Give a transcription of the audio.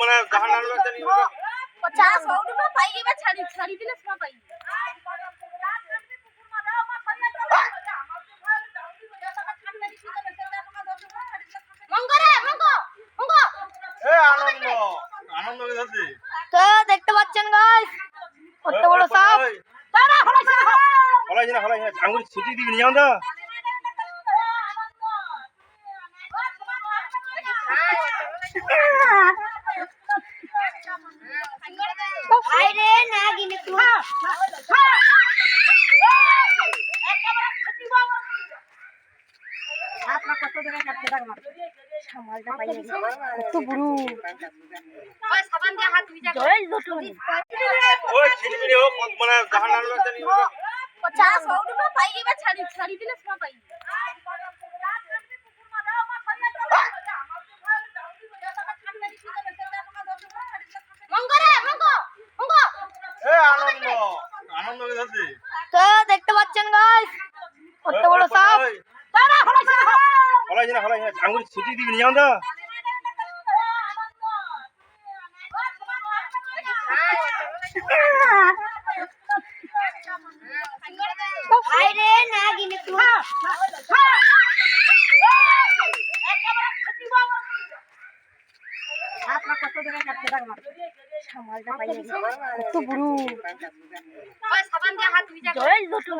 মানে জাহান্নামের একটা নিয়ে 50 টাকা পাইবা ছাড়ি দিলে সব পাই আনন্দ আনন্দ হচ্ছে তো দেখতে পাচ্ছেন গাইস কত বড় সাপ তারা হলাইছে না আঙ্গুর ছুটি দিবি নিয়ে আমরা আরে না গিনে তুই আপনা কত টাকা কাটতে পারবা সামালটা পাইয়ে কত বড় ওই সাবান দিয়ে হাত ভিজা জয় দুটো ওই ছিলমিলি হোক মানে জাহান্নামের একটা নিয়ে 50 টাকা পাইবা ছাড়ি দিলে সব পাই আনন্দ আনন্দ হচ্ছে তো দেখতে পাচ্ছেন গাইস কত বড় সাপ তারা হলাইছে না আঙ্গুর ছুটি দিবি নিয়ে আমরা আরে না গিনে তুই আপনা কত টাকা কাটতে পারবা সামালটা পাইয়ে কত বড় ওই সাবান দিয়ে হাত ভিজা জয় দুটো